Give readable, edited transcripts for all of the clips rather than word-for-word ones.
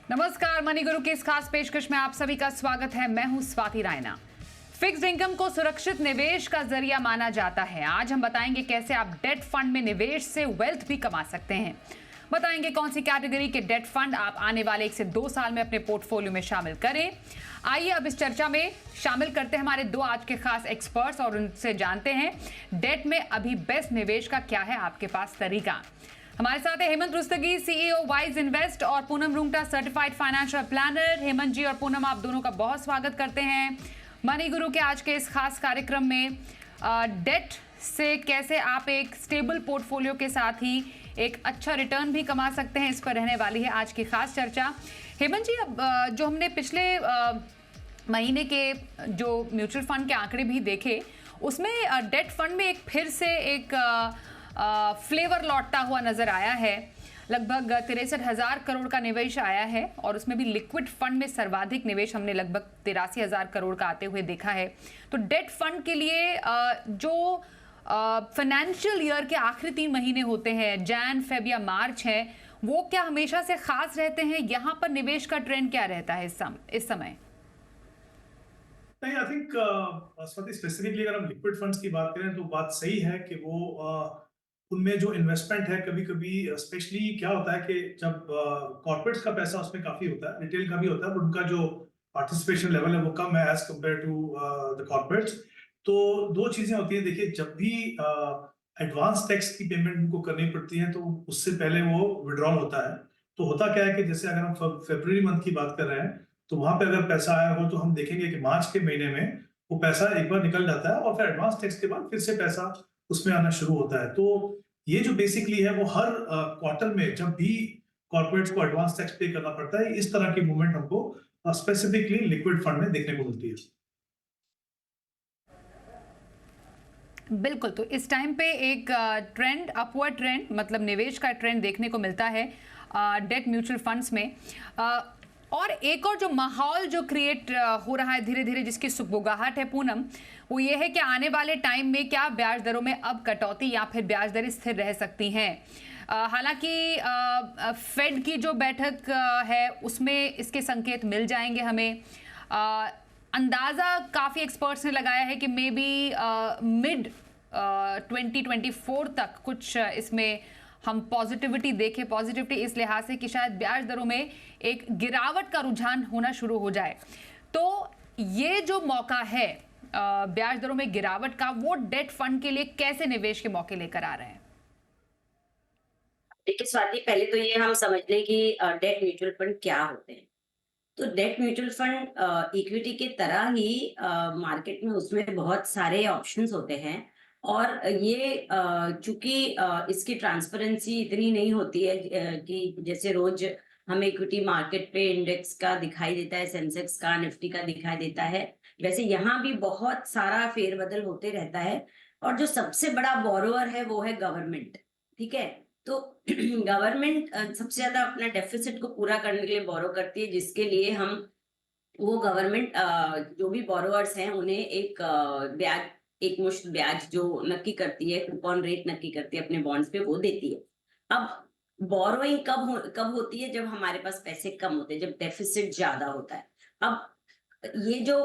नमस्कार, मनी गुरु की इस खास पेशकश में आप सभी का स्वागत है। मैं हूं स्वाति रायना। फिक्स्ड इनकम को सुरक्षित निवेश का जरिया माना जाता है। आज हम बताएंगे कैसे आप डेट फंड में निवेश से वेल्थ भी कमा सकते हैं। बताएंगे कौन सी कैटेगरी के डेट फंड आप आने वाले 1 से 2 साल में अपने पोर्टफोलियो में शामिल करें। आइए अब इस चर्चा में शामिल करते हैं हमारे 2 आज के खास एक्सपर्ट्स और उनसे जानते हैं डेट में अभी बेस्ट निवेश का क्या है आपके पास तरीका। हमारे साथ है Hemant Rustagi, CEO Wise Invest, और Poonam Rungta, certified financial planner. Hemant ji और पूनम, आप दोनों का बहुत स्वागत करते हैं मनी गुरु के आज के इस खास कार्यक्रम में। डेट से कैसे आप एक स्टेबल पोर्टफोलियो के साथ ही एक अच्छा रिटर्न भी कमा सकते हैं, इस पर रहने वाली है आज की खास चर्चा। हेमंत जी, अब जो हमने पिछले महीने के जो म्यूचुअल फंड के आंकड़े भी देखे, उसमें डेट फंड में एक फिर से एक फ्लेवर लौटता हुआ नजर आया है। लगभग 63,000 करोड़ का निवेश आया है और उसमें भी लिक्विड फंड में सर्वाधिक निवेश हमने लगभग 83,000 करोड़ का आते हुए देखा है। तो डेट फंड के लिए जो फाइनेंशियल ईयर के आखिरी 3 महीने होते हैं, जैन, फेब या मार्च है, वो क्या हमेशा से खास रहते हैं? यहाँ पर निवेश का ट्रेंड क्या रहता है इस समय? नहीं, आई थिंक स्वाति, स्पेसिफिकली अगर हम लिक्विड फंड्स की बात करें तो बात सही है कि वो उनमें जो इन्वेस्टमेंट है, कभी कभी स्पेशली क्या होता है कि जब कॉर्पोरेट्स का पैसा उसमें काफी होता है, रिटेल का भी होता है, पर उनका जो पार्टिसिपेशन लेवल है वो कम है as compare to the corporates. तो 2 चीजें होती हैं। देखिए, जब भी एडवांस टैक्स की पेमेंट उनको करनी पड़ती है तो उससे पहले वो विड्रॉल होता है। तो होता क्या है कि जैसे अगर हम फरवरी मंथ की बात कर रहे हैं तो वहां पे अगर पैसा आया हो तो हम देखेंगे कि मार्च के महीने में वो पैसा एक बार निकल जाता है और फिर एडवांस टैक्स के बाद फिर से पैसा उसमें आना शुरू होता है। तो ये जो बेसिकली है वो हर क्वार्टर में जब भी कॉर्पोरेट्स को एडवांस टैक्स पे करना पड़ता है, इस तरह की मूवमेंट हमको स्पेसिफिकली लिक्विड फंड में देखने को मिलती है। बिल्कुल। तो इस टाइम पे एक ट्रेंड, अपवर्ड ट्रेंड, मतलब निवेश का ट्रेंड देखने को मिलता है डेट म्यूचुअल फंड्स में। और एक और जो माहौल जो क्रिएट हो रहा है धीरे धीरे, जिसकी सुगबुगाहट है पूनम, वो ये है कि आने वाले टाइम में क्या ब्याज दरों में अब कटौती या फिर ब्याज दरें स्थिर रह सकती हैं। हालांकि फेड की जो बैठक है उसमें इसके संकेत मिल जाएंगे हमें। अंदाज़ा काफ़ी एक्सपर्ट्स ने लगाया है कि मे बी मिड 2024 तक कुछ इसमें हम पॉजिटिविटी देखें। पॉजिटिविटी इस लिहाज से कि शायद ब्याज दरों में एक गिरावट का रुझान होना शुरू हो जाए। तो ये जो मौका है ब्याज दरों में गिरावट का, वो डेट फंड के लिए कैसे निवेश के मौके लेकर आ रहे हैं? देखिए स्वाति, पहले तो ये हम समझ लें कि डेट म्यूचुअल फंड क्या होते हैं। तो डेट म्यूचुअल फंड इक्विटी के तरह ही मार्केट में उसमें बहुत सारे ऑप्शंस होते हैं। और ये चूंकि इसकी ट्रांसपेरेंसी इतनी नहीं होती है कि जैसे रोज हमें इक्विटी मार्केट पे इंडेक्स का दिखाई देता है, सेंसेक्स का, निफ्टी का दिखाई देता है, वैसे यहाँ भी बहुत सारा फेरबदल होते रहता है। और जो सबसे बड़ा बोरोअर है वो है गवर्नमेंट। ठीक है। तो गवर्नमेंट सबसे ज्यादा अपना डेफिसिट को पूरा करने के लिए बोरो करती है, जिसके लिए हम वो गवर्नमेंट जो भी बोरोअर्स हैं उन्हें एक ब्याज, एक मुश्त ब्याज जो नक्की करती है, कूपन रेट नक्की करती है अपने बॉन्ड्स पे, वो देती है। अब बोरोइंग कब होती है? जब हमारे पास पैसे कम होते हैं, जब डेफिसिट ज्यादा होता है। अब ये जो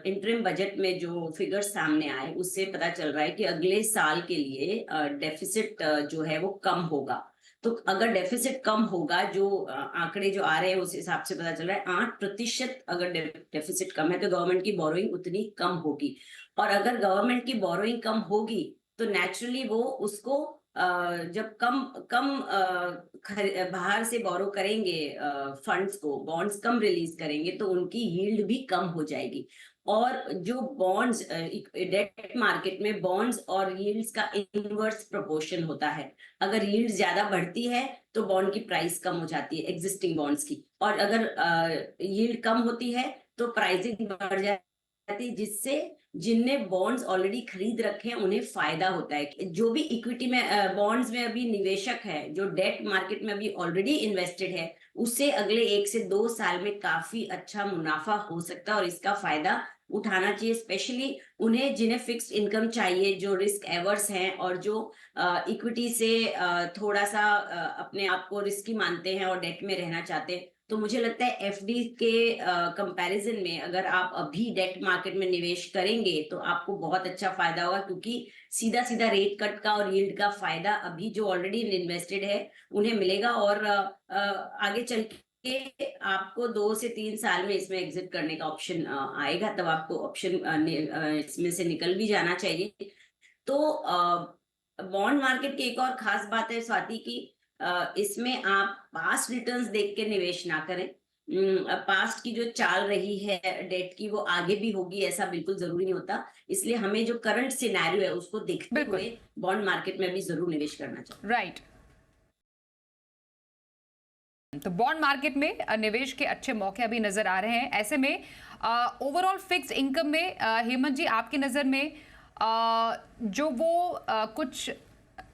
इंटरिम बजट में जो फिगर्स सामने आए उससे पता चल रहा है कि अगले साल के लिए डेफिसिट जो है वो कम होगा। तो अगर डेफिसिट कम होगा, जो आंकड़े जो आ रहे हैं उस हिसाब से पता चल रहा है 8% अगर डेफिसिट कम है तो गवर्नमेंट की बोरोइंग उतनी कम होगी। और अगर गवर्नमेंट की बोरोइंग कम होगी तो नेचुरली वो उसको जब कम कम बाहर से बोरो करेंगे, फंड्स को, बॉन्ड्स कम रिलीज करेंगे तो उनकी यील्ड भी कम हो जाएगी। और जो बॉन्ड्स, डेट मार्केट में बॉन्ड्स और यील्ड्स का इनवर्स प्रोपोर्शन होता है। अगर यील्ड ज्यादा बढ़ती है तो बॉन्ड की प्राइस कम हो जाती है एग्जिस्टिंग बॉन्ड्स की, और अगर यील्ड कम होती है तो प्राइसिंग बढ़ जाती है, जिससे जिनने बॉन्ड्स ऑलरेडी खरीद रखे हैं उन्हें फायदा होता है। जो भी इक्विटी में बॉन्ड्स में अभी निवेशक है, जो डेट मार्केट में अभी ऑलरेडी इन्वेस्टेड है, उससे अगले 1 से 2 साल में काफी अच्छा मुनाफा हो सकता है और इसका फायदा उठाना चाहिए। स्पेशली उन्हें जिन्हें फिक्स्ड इनकम चाहिए, जो रिस्क एवर्स हैं और जो इक्विटी से थोड़ा सा अपने आप को रिस्की मानते हैं और डेट में रहना चाहते हैं, तो मुझे लगता है एफडी के कंपैरिजन में अगर आप अभी डेट मार्केट में निवेश करेंगे तो आपको बहुत अच्छा फायदा होगा, क्योंकि सीधा सीधा रेट कट का और यील्ड का फायदा अभी जो ऑलरेडी इन्वेस्टेड है उन्हें मिलेगा, और आगे चल के आपको 2 से 3 साल में इसमें एग्जिट करने का ऑप्शन आएगा, तब आपको ऑप्शन इसमें से निकल भी जाना चाहिए। तो बॉन्ड मार्केट की एक और खास बात है स्वाति की, इसमें आप पास्ट रिटर्न्स देख के निवेश ना करें। पास्ट की जो चाल रही है डेट की वो आगे भी होगी ऐसा बिल्कुल जरूरी नहीं होता, इसलिए हमें जो करंट सिनेरियो है उसको देखते बिल्कुल। हुए बॉन्ड मार्केट में भी जरूर निवेश करना चाहिए। राइट। तो बॉन्ड मार्केट में निवेश के अच्छे मौके अभी नजर आ रहे हैं। ऐसे में ओवरऑल फिक्स्ड इनकम में हेमंत जी आपकी नज़र में जो वो कुछ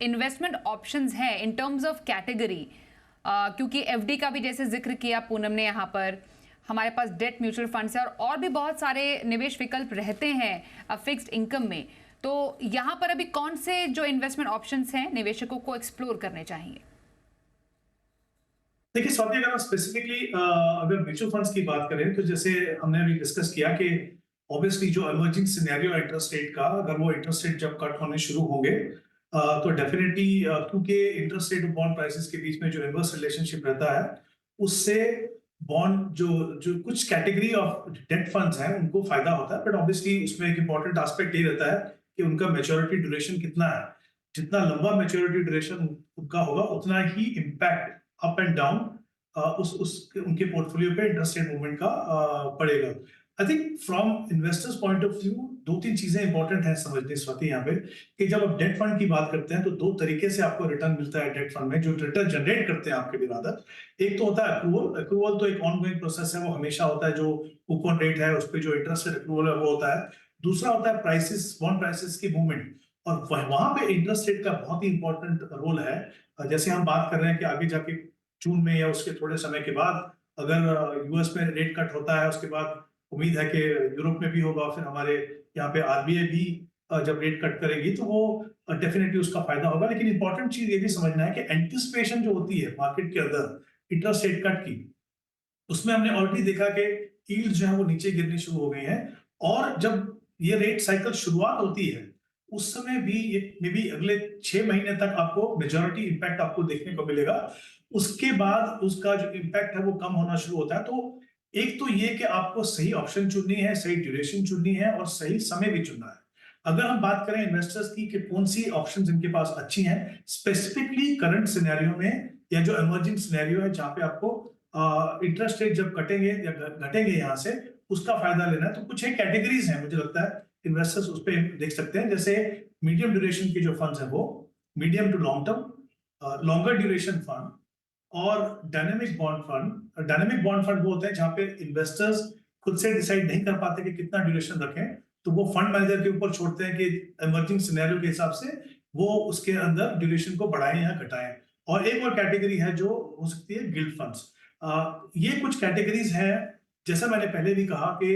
इन्वेस्टमेंट ऑप्शंस हैं इन टर्म्स ऑफ कैटेगरी, क्योंकि एफडी का भी जैसे जिक्र किया पूनम ने, यहाँ पर हमारे पास डेट म्यूचुअल फंड्स है और भी बहुत सारे निवेश विकल्प रहते हैं फिक्स्ड इनकम में, तो यहाँ पर अभी कौन से जो इन्वेस्टमेंट ऑप्शंस हैं निवेशकों को एक्सप्लोर करने चाहिए? देखिए स्वाति, अगर हम स्पेसिफिकली अगर म्यूचुअल फंड्स की बात करें तो जैसे हमने अभी डिस्कस किया कि ऑब्वियसली जो इमर्जिंग सिनेरियो इंटरेस्ट रेट का, अगर वो इंटरेस्ट रेट जब कट होने शुरू होंगे तो डेफिनेटली क्योंकि इंटरेस्ट रेट और बॉन्ड प्राइसेस के बीच में जो इनवर्स रिलेशनशिप रहता है उससे बॉन्ड जो जो कुछ कैटेगरी ऑफ डेट फंड्स हैं उनको फायदा होता है, बट ऑब्वियसली उसमें एक इंपॉर्टेंट एस्पेक्ट ये रहता है कि उनका मैच्योरिटी ड्यूरेशन कितना है। जितना लंबा मैच्योरिटी ड्यूरेशन उनका होगा उतना ही इम्पैक्ट अप एंड डाउन उनके पोर्टफोलियो पे इंटरेस्ट रेट मूवमेंट का पड़ेगा। I think from investors point of view 2-3 चीजें इंपॉर्टेंट हैं समझने स्वाति यहाँ पे, कि जब आप डेट फंड की बात करते हैं तो 2 तरीके से आपको रिटर्न मिलता है डेट फंड में, जो रिटर्न जनरेट करते हैं आपके बिरादर। एक तो होता है अक्रूवल। अक्रूवल तो एक ऑनगोइंग प्रोसेस है, वो हमेशा होता है, जो कूपन रेट है उस पर जो इंटरेस्ट रेट अक्रूवल है वो होता है। दूसरा होता है प्राइसेस, बॉन्ड प्राइसेस की मूवमेंट, और वहां पे इंटरेस्ट रेट का बहुत ही इंपॉर्टेंट रोल है। जैसे हम बात कर रहे हैं कि आगे जाके जून में या उसके थोड़े समय के बाद अगर यूएस में रेट कट होता है, उसके बाद उम्मीद है कि यूरोप में भी होगा, फिर हमारे यहाँ पे आरबीआई भी जब रेट कट करेगी तो वो डेफिनेटली उसका फायदा होगा। लेकिन इंपॉर्टेंट चीज ये भी समझना है कि एंटिसिपेशन जो होती है मार्केट के अंदर इंटरेस्ट रेट कट की, उसमें हमने ऑलरेडी देखा कि यील्ड जो है वो नीचे गिरनी शुरू हो गई है, और जब ये रेट साइकिल शुरुआत होती है उस समय भी ये मे बी अगले 6 महीने तक आपको मेजॉरिटी इंपैक्ट आपको देखने को मिलेगा। उसके बाद उसका जो इंपैक्ट है वो कम होना शुरू होता है। तो एक तो ये कि आपको सही ऑप्शन चुननी है, सही ड्यूरेशन चुननी है और सही समय भी चुनना है। अगर हम बात करें इन्वेस्टर्स की कि कौन सी ऑप्शंस इनके पास अच्छी हैं, स्पेसिफिकली करंट सिनेरियो में या जो इमर्जिंग सिनेरियो है जहां पे आपको इंटरेस्ट रेट जब कटेंगे या घटेंगे यहाँ से उसका फायदा लेना है, तो कुछ एक कैटेगरीज हैं मुझे लगता है इन्वेस्टर्स उस पर देख सकते हैं। जैसे मीडियम ड्यूरेशन के जो फंड्स हैं वो medium to long term, longer duration fund और dynamic bond fund. Dynamic bond fund वो होते हैं जहां पे इन्वेस्टर्स खुद से डिसाइड नहीं कर पाते कि कितना ड्यूरेशन रखें, तो वो फंड मैनेजर के ऊपर छोड़ते हैं कि इमर्जिंग सिनेरियो के हिसाब से वो उसके अंदर ड्यूरेशन को बढ़ाएं या घटाएं। और एक और कैटेगरी है जो हो सकती है गिल्ड फंड्स। ये कुछ कैटेगरीज हैं। जैसा मैंने पहले भी कहा कि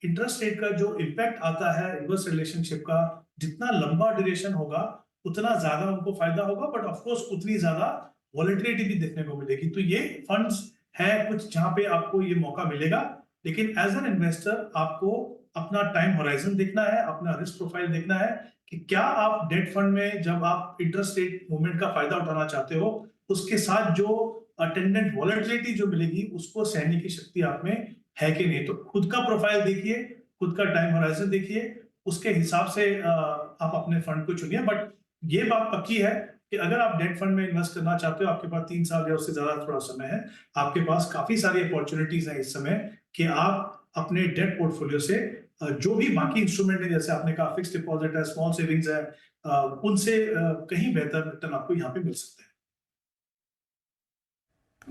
इंटरेस्ट रेट का जो इम्पैक्ट आता है इनवर्स रिलेशनशिप का, जितना लंबा ड्यूरेशन होगा उतना ज्यादा उनको फायदा होगा, बट ऑफकोर्स उतनी ज्यादा वॉलेटिलिटी भी देखने को मिलेगी। तो ये फंड्स है कुछ जहां पे आपको ये मौका मिलेगा, लेकिन एज एन इन्वेस्टर आपको अपना टाइम होराइजन देखना है, अपना रिस्क प्रोफाइल देखना है कि क्या आप डेट फंड में जब आप इंटरेस्ट रेट मूवमेंट का फायदा उठाना चाहते हो उसके साथ जो अटेंडेंट वॉलेटिलिटी जो मिलेगी उसको सहने की शक्ति आप में है कि नहीं। तो खुद का प्रोफाइल देखिए, खुद का टाइम होराइजन देखिए, उसके हिसाब से आप अपने फंड को चुनिए। बट ये बात पक्की है कि अगर आप डेट फंड में इन्वेस्ट करना चाहते हो, आपके पास 3 साल या उससे ज्यादा थोड़ा समय है, आपके पास काफी सारी अपॉर्चुनिटीज हैं इस समय कि आप अपने डेट पोर्टफोलियो से जो भी बाकी इंस्ट्रूमेंट है, जैसे आपने कहा फिक्स डिपॉजिट है, स्मॉल सेविंग्स है, उनसे कहीं बेहतर रिटर्न आपको यहाँ पे मिल सकता है।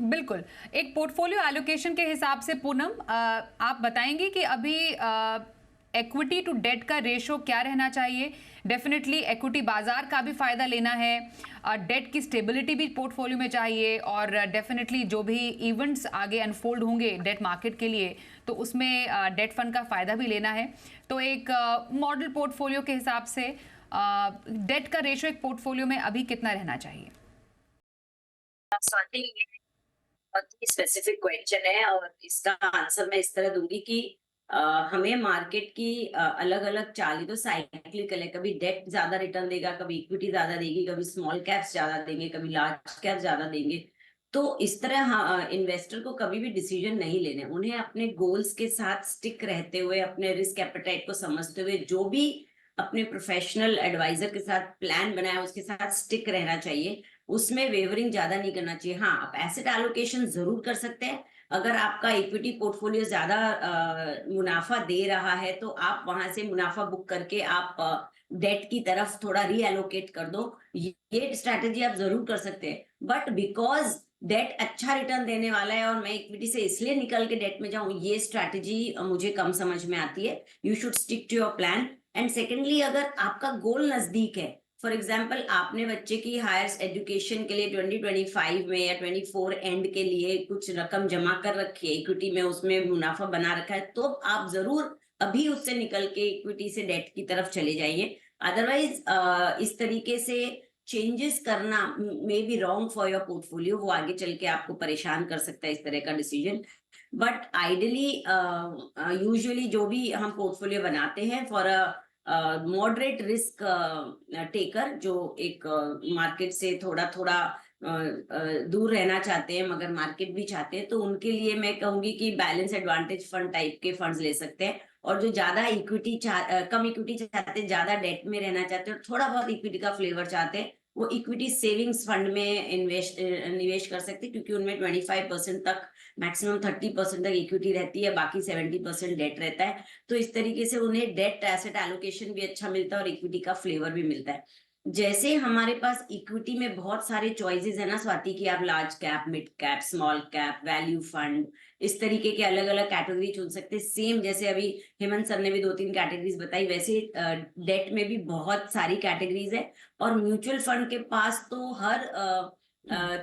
बिल्कुल। एक पोर्टफोलियो एलोकेशन के हिसाब से पूनम आप बताएंगे कि अभी इक्विटी टू डेट का रेशो क्या रहना चाहिए? डेफिनेटली इक्विटी बाजार का भी फायदा लेना है, डेट की स्टेबिलिटी भी पोर्टफोलियो में चाहिए, और डेफिनेटली जो भी इवेंट्स आगे अनफोल्ड होंगे डेट मार्केट के लिए तो उसमें डेट फंड का फायदा भी लेना है। तो एक मॉडल पोर्टफोलियो के हिसाब से डेट का रेशो एक पोर्टफोलियो में अभी कितना रहना चाहिए? बहुत ही स्पेसिफिक क्वेश्चन है और इसका आंसर मैं इस तरह दूंगी कि हमें मार्केट की अलग-अलग चाल तो साइक्लिकल है, कभी डेट ज्यादा रिटर्न देगा, कभी इक्विटी ज्यादा देगी, कभी स्मॉल कैप्स ज्यादा देंगे, कभी लार्ज कैप ज्यादा देंगे। तो इस तरह इन्वेस्टर को कभी भी डिसीजन नहीं लेने, उन्हें अपने गोल्स के साथ स्टिक रहते हुए, अपने रिस्क एपेटाइट को समझते हुए, जो भी अपने प्रोफेशनल एडवाइजर के साथ प्लान बनाया उसके साथ स्टिक रहना चाहिए। उसमें वेवरिंग ज्यादा नहीं करना चाहिए। हाँ, आप एसेट एलोकेशन जरूर कर सकते हैं। अगर आपका इक्विटी पोर्टफोलियो ज्यादा मुनाफा दे रहा है तो आप वहां से मुनाफा बुक करके आप डेट की तरफ थोड़ा रीएलोकेट कर दो। ये स्ट्रैटेजी आप जरूर कर सकते हैं, बट बिकॉज डेट अच्छा रिटर्न देने वाला है और मैं इक्विटी से इसलिए निकल के डेट में जाऊं, ये स्ट्रैटेजी मुझे कम समझ में आती है। You should stick to your plan. And secondly, अगर आपका गोल नजदीक है, फॉर एग्जाम्पल आपने बच्चे की हायर एजुकेशन के लिए 2025 में या 24 एंड के लिए कुछ रकम जमा कर रखी है इक्विटी में, उसमें मुनाफा बना रखा है, तो आप जरूर अभी उससे निकल के इक्विटी से डेट की तरफ चले जाइए। अदरवाइज इस तरीके से चेंजेस करना may be wrong for your portfolio, वो आगे चल के आपको परेशान कर सकता है इस तरह का डिसीजन। बट आइडियली यूजुअली जो भी हम पोर्टफोलियो बनाते हैं for a moderate risk taker, जो एक मार्केट से थोड़ा थोड़ा दूर रहना चाहते हैं मगर मार्केट भी चाहते हैं, तो उनके लिए मैं कहूंगी कि बैलेंस एडवांटेज फंड टाइप के फंड्स ले सकते हैं। और जो ज्यादा इक्विटी कम इक्विटी चाहते हैं, ज्यादा डेट में रहना चाहते हैं और थोड़ा बहुत इक्विटी का फ्लेवर चाहते हैं, वो इक्विटी सेविंग्स फंड में निवेश कर सकते हैं, क्योंकि उनमें 25% तक, मैक्सिमम 30% तक इक्विटी रहती है, बाकी 70% डेट रहता है। तो इस तरीके से उन्हें डेट एसेट एलोकेशन भी अच्छा मिलता है और इक्विटी का फ्लेवर भी मिलता है। जैसे हमारे पास इक्विटी में बहुत सारे चॉइसेस है ना स्वाति, की आप large cap, mid cap, small cap, value fund, इस तरीके के अलग अलग कैटेगरी चुन सकते हैं। सेम जैसे अभी हेमंत सर ने भी 2-3 कैटेगरीज बताई, वैसे डेट में भी बहुत सारी कैटेगरीज है। और म्यूचुअल फंड के पास तो हर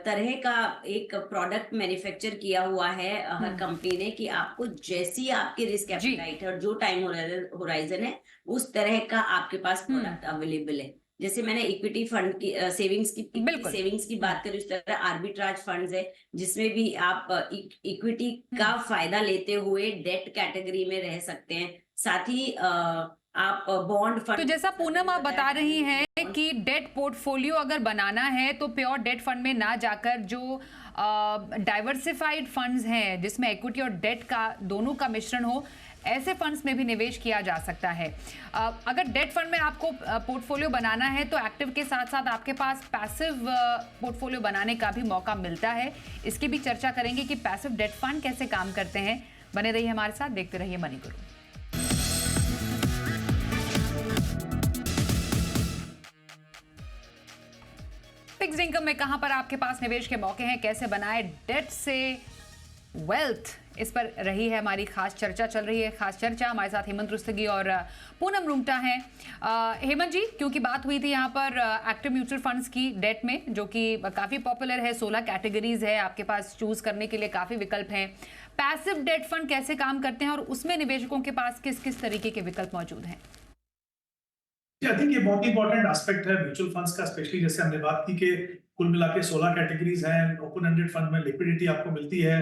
तरह का एक प्रोडक्ट मैन्युफैक्चर किया हुआ है हर कंपनी ने, कि आपको जैसी आपकी रिस्क एपेटाइट है और जो टाइम होराइजन है, उस तरह का आपके पास प्रोडक्ट अवेलेबल है। जैसे मैंने इक्विटी फंड की सेविंग्स की बात करी, उस तरह आर्बिट्राज फंड्स है, जिसमें भी आप इक्विटी का फायदा लेते हुए डेट कैटेगरी में रह सकते हैं। साथ ही आप बॉन्ड फंड, तो जैसा पूनम आप बता रही हैं कि डेट पोर्टफोलियो अगर बनाना है तो प्योर डेट फंड में ना जाकर जो डाइवर्सिफाइड फंड्स हैं जिसमें इक्विटी और डेट का दोनों का मिश्रण हो, ऐसे फंड्स में भी निवेश किया जा सकता है। अगर डेट फंड में आपको पोर्टफोलियो बनाना है तो एक्टिव के साथ साथ आपके पास पैसिव पोर्टफोलियो बनाने का भी मौका मिलता है। इसकी भी चर्चा करेंगे कि पैसिव डेट फंड कैसे काम करते हैं। बने रहिए हमारे साथ, देखते रहिए मनी गुरु। फिक्स्ड इनकम में कहां पर आपके पास निवेश के मौके हैं, कैसे बनाए डेट से वेल्थ, इस पर रही है हमारी खास चर्चा, चल रही है खास चर्चा। हमारे साथ हेमंत रुस्तगी और पूनम रुंगटा हैं। हेमंत जी, क्योंकि बात हुई थी यहाँ पर एक्टिव म्यूचुअल फंड्स की डेट में, जो कि काफ़ी पॉपुलर है, 16 कैटेगरीज है आपके पास, चूज करने के लिए काफ़ी विकल्प हैं। पैसिव डेट फंड कैसे काम करते हैं और उसमें निवेशकों के पास किस किस तरीके के विकल्प मौजूद हैं? आई थिंक ये बहुत ही इंपॉर्टेंट एस्पेक्ट है म्यूचुअल फंड्स का, स्पेशली जैसे हमने बात की कि कुल मिला के 16 कैटेगरीज हैं। ओपन एंडेड फंड में लिक्विडिटी आपको मिलती है,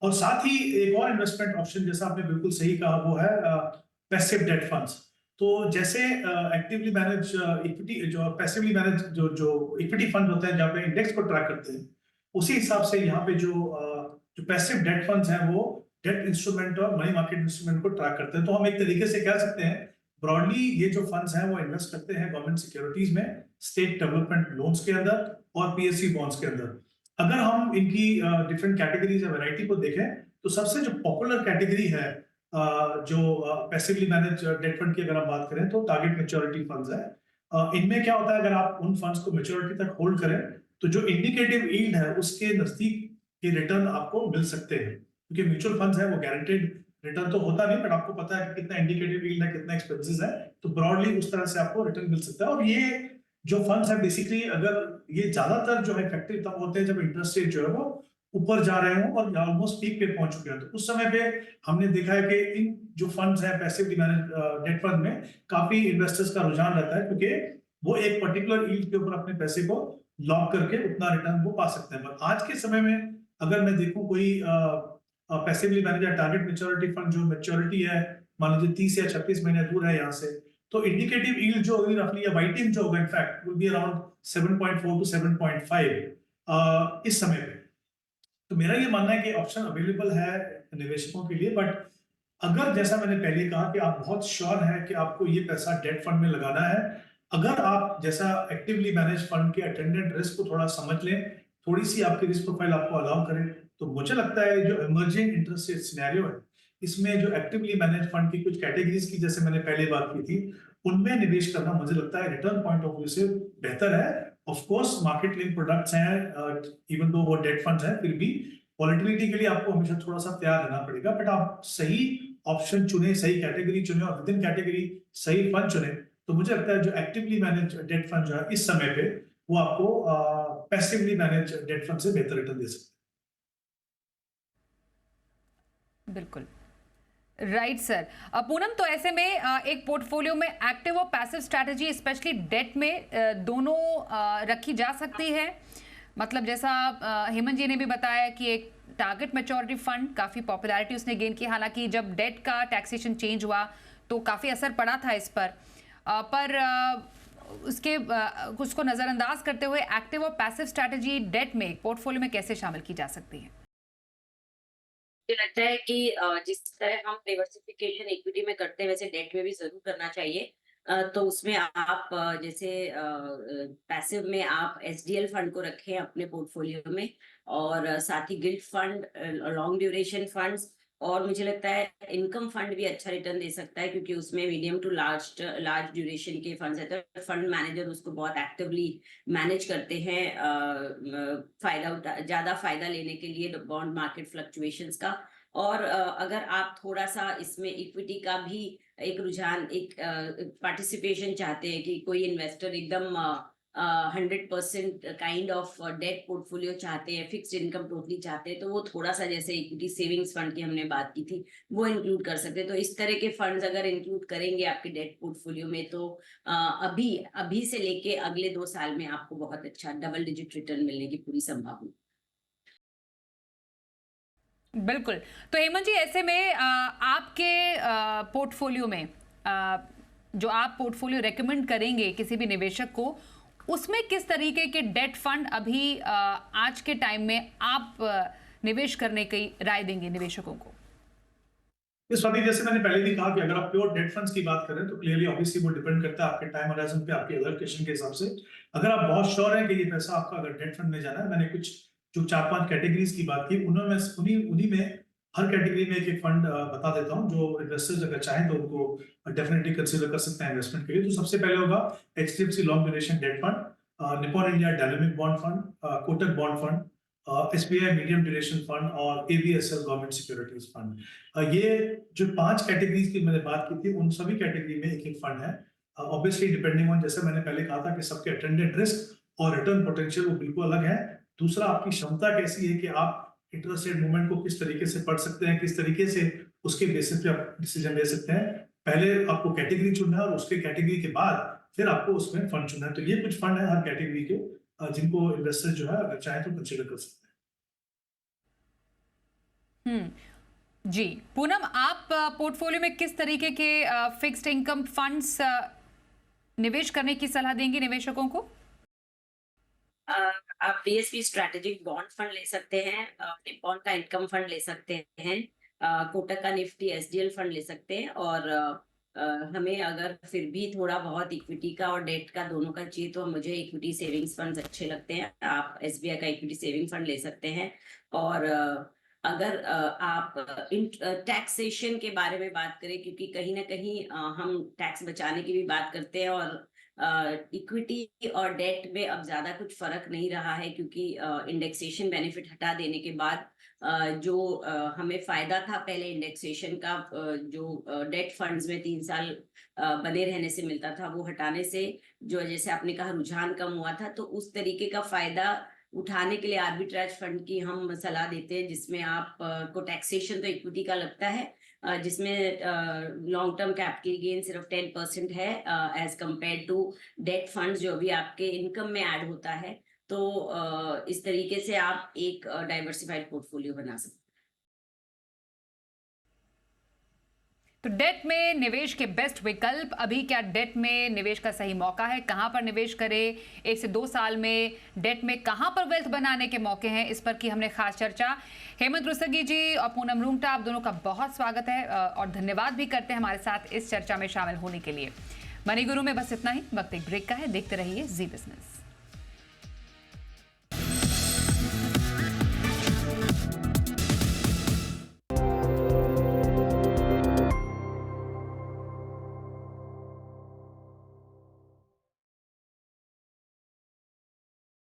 और साथ ही एक और इन्वेस्टमेंट ऑप्शन, जैसा आपने बिल्कुल सही कहा, वो है पैसिव डेट फंड्स। तो जैसे एक्टिवली मैनेज इक्विटी, जो पैसिवली मैनेज जो इक्विटी फंड होते हैं जहाँ पे इंडेक्स को ट्रैक करते हैं, उसी हिसाब से यहाँ पे जो पैसिव डेट फंड्स हैं वो डेट इंस्ट्रूमेंट और मनी मार्केट इंस्ट्रूमेंट को ट्रैक करते हैं। तो हम एक तरीके से कह सकते हैं ब्रॉडली ये जो फंड्स हैं वो इन्वेस्ट करते हैं गवर्नमेंट सिक्योरिटीज में, स्टेट डेवलपमेंट लोन्स के अंदर और पीएसयू बॉन्ड्स के अंदर। अगर हम इनकी डिफरेंट कैटेगरीज या वैरायटी को देखें तो सबसे जो पॉपुलर कैटेगरी है जो पैसिवली मैनेज डेट फंड की अगर हम बात करें तो टारगेट मैच्योरिटी फंड्स है। इनमें क्या होता है, अगर आप उन फंड्स को मैच्योरिटी तक होल्ड करें तो जो इंडिकेटिव यील्ड है उसके नजदीक के रिटर्न आपको मिल सकते हैं, क्योंकि म्यूचुअल फंड्स है वो गारंटेड रिटर्न तो होता नहीं, बट आपको पता है कि कितना इंडिकेटिव यील्ड है, कितना एक्सपेंसेस है, तो ब्रॉडली उस तरह से आपको रिटर्न मिल सकता है। और ये जो फंड्स है बेसिकली, अगर ये ज्यादातर जो है इफेक्टिव तब होते हैं जब इंटरेस्ट रेट जो है वो ऊपर जा रहे हो और ऑलमोस्ट पीक पे पहुंच चुके हैं। तो उस समय पे हमने देखा है कि इन जो फंड्स है पैसिवली मैनेज डेट फंड में काफी इन्वेस्टर्स का रुझान रहता है, क्योंकि वो एक पर्टिकुलर यील्ड के ऊपर अपने पैसे को लॉक करके उतना रिटर्न वो पा सकते हैं। पर आज के समय में अगर मैं देखूं कोई passively manage target maturity fund जो मैच्योरिटी है मान लीजिए 30 या 36 महीने दूर है यहाँ से, तो इंडिकेटिव यील्ड जो होगी रफली या वाईटीएम जो होगा in fact will be around 7.4 to 7.5 इस समय पे। तो मेरा ये मानना है कि ऑप्शन अवेलेबल है निवेशकों के लिए, बट अगर जैसा मैंने पहले कहा कि आप बहुत श्योर है कि आपको ये पैसा डेट फंड में लगाना है, अगर आप जैसा एक्टिवली मैनेज फंड के अटेंडेंट रिस्क को थोड़ा समझ लें, थोड़ी सी आपकी रिस्क प्रोफाइल आपको अलाउ करें, तो मुझे लगता है जो इमर्जिंग इंटरेस्ट रेट सिनेरियो है इसमें जो एक्टिवली मैनेज फंड की कुछ कैटेगरीज की जैसे मैंने पहले बात की थी उनमें निवेश करना मुझे लगता है रिटर्न पॉइंट ऑफ व्यू से बेहतर है। Of course market link products हैं, इवन दो वो डेट फंड्स हैं, फिर भी वॉलेटिलिटी के लिए आपको हमेशा थोड़ा सा तैयार रहना पड़ेगा, बट आप सही ऑप्शन चुने, सही कैटेगरी चुने और विद इन कैटेगरी सही फंड चुने, तो मुझे लगता है जो एक्टिवली मैनेज डेट फंड जो है इस समय पे वो आपको पैसिवली मैनेज डेट फंड से बेहतर रिटर्न दे सकते हैं। बिल्कुल राइट सर। पूनम, तो ऐसे में एक पोर्टफोलियो में एक्टिव और पैसिव स्ट्रैटेजी स्पेशली डेट में दोनों रखी जा सकती है। मतलब जैसा हेमंत जी ने भी बताया कि एक टारगेट मैच्योरिटी फंड काफ़ी पॉपुलैरिटी उसने गेन की, हालांकि जब डेट का टैक्सेशन चेंज हुआ तो काफ़ी असर पड़ा था इस पर, उसको नज़रअंदाज करते हुए एक्टिव और पैसिव स्ट्रैटेजी डेट में पोर्टफोलियो में कैसे शामिल की जा सकती है? मुझे लगता है कि जिस तरह हम डाइवर्सिफिकेशन इक्विटी में करते हैं वैसे डेट में भी जरूर करना चाहिए। तो उसमें आप जैसे पैसिव में आप एसडीएल फंड को रखें अपने पोर्टफोलियो में, और साथ ही gilt fund, long duration funds, और मुझे लगता है इनकम फंड भी अच्छा रिटर्न दे सकता है क्योंकि उसमें मीडियम टू लार्ज ड्यूरेशन के फंड्स है, तो फंड मैनेजर उसको बहुत एक्टिवली मैनेज करते हैं ज्यादा फायदा लेने के लिए बॉन्ड मार्केट फ्लक्चुएशंस का। और अगर आप थोड़ा सा इसमें इक्विटी का भी एक रुझान, एक पार्टिसिपेशन चाहते हैं कि कोई इन्वेस्टर एकदम 100% काइंड ऑफ डेट पोर्टफोलियो चाहते हैं, फिक्स्ड इनकम टोटली चाहते हैं, तो वो थोड़ा सा जैसे इक्विटी सेविंग्स फंड की हमने बात की थी वो इंक्लूड कर सकते हैं। तो इस तरह के फंड्स अगर इंक्लूड करेंगे आपके डेट पोर्टफोलियो में तो अभी से लेके अगले 2 साल में आपको बहुत अच्छा डबल डिजिट रिटर्न मिलने की पूरी संभावना। बिल्कुल। तो हेमंत जी, ऐसे में आपके पोर्टफोलियो में जो आप पोर्टफोलियो रेकमेंड करेंगे किसी भी निवेशक को, उसमें किस तरीके के डेट फंड अभी आज के टाइम में आप निवेश करने की राय देंगे निवेशकों को? इस स्वाति, जैसे मैंने पहले भी कहा कि अगर आप प्योर डेट फंड्स की बात करें तो क्लियरली ऑब्वियसली वो डिपेंड करता है आपके टाइम होराइजन पे, आपके एलोकेशन के हिसाब से। अगर आप बहुत श्योर हैं कि ये पैसा आपका अगर डेट फंड में जाना है, मैंने कुछ जो 4-5 कैटेगरीज की बात की उन्हीं में हर कैटेगरी में एक फंड बता देता हूँ जो इन्वेस्टर्स अगर चाहें तो उनको डेफिनेटली कंसीडर कर सकते हैं इन्वेस्टमेंट के लिए। तो सबसे पहले होगा HDFC long duration debt fund, Nippon India dynamic bond fund, Kotak bond fund, SBI medium duration fund और एबीएसएल गवर्नमेंट सिक्योरिटीज फंड। ये जो 5 कैटेगरीज की मैंने बात की थी उन सभी कैटेगरी में एक फंड है। ऑब्वियसली डिपेंडिंग ऑन, जैसे मैंने पहले कहा था कि सबके अटेंडेंट रिस्क और रिटर्न पोटेंशियल वो बिल्कुल अलग है। दूसरा, आपकी क्षमता कैसी है कि आप इंटरेस्ट रेट मूवमेंट को किस तरीके से पढ़ सकते हैं, किस तरीके से उसके बेसिस पे आप डिसीजन ले सकते हैं। पहले आपको कैटेगरी चुनना है और उसके कैटेगरी के बाद फिर आपको उसमें फंड चुनना है। तो ये कुछ फंड है हर कैटेगरी के जिनको इन्वेस्टर जो है अगर चाहे तो कंसीडर कर सकते हैं। जी पूनम, आप पोर्टफोलियो में किस तरीके के फिक्स्ड इनकम फंड्स निवेश करने की सलाह देंगे निवेशकों को? आप बीएसपी स्ट्रैटेजिक बॉन्ड फंड ले सकते हैं, निप्पॉन का इनकम फंड ले सकते हैं, कोटक का निफ्टी एसडीएल फंड ले सकते हैं, और हमें अगर फिर भी थोड़ा बहुत इक्विटी का और डेट का दोनों का चाहिए तो मुझे इक्विटी सेविंग्स फंड अच्छे लगते हैं। आप एसबीआई का इक्विटी सेविंग फंड ले सकते हैं। और अगर आप टैक्सेशन के बारे में बात करें, क्योंकि कहीं ना कहीं हम टैक्स बचाने की भी बात करते हैं, और इक्विटी और डेट में अब ज्यादा कुछ फर्क नहीं रहा है क्योंकि इंडेक्सेशन बेनिफिट हटा देने के बाद जो हमें फायदा था पहले इंडेक्सेशन का, जो डेट फंड्स में 3 साल बने रहने से मिलता था, वो हटाने से जो जैसे आपने कहा रुझान कम हुआ था, तो उस तरीके का फायदा उठाने के लिए आर्बिट्राज फंड की हम सलाह देते हैं, जिसमें आप को टैक्सेशन तो इक्विटी का लगता है, जिसमें लॉन्ग टर्म कैपिटल गेन सिर्फ 10% है as compare to debt funds जो भी आपके इनकम में ऐड होता है। तो इस तरीके से आप एक डाइवर्सिफाइड पोर्टफोलियो बना सकते हैं। तो डेट में निवेश के बेस्ट विकल्प, अभी क्या डेट में निवेश का सही मौका है, कहां पर निवेश करें, 1 से 2 साल में डेट में कहां पर वेल्थ बनाने के मौके हैं, इस पर की हमने खास चर्चा। हेमंत रुस्तगी जी और पूनम रूंगटा, आप दोनों का बहुत स्वागत है और धन्यवाद भी करते हैं हमारे साथ इस चर्चा में शामिल होने के लिए। मनी गुरु में बस इतना ही, वक्त एक ब्रेक का है, देखते रहिए जी बिजनेस।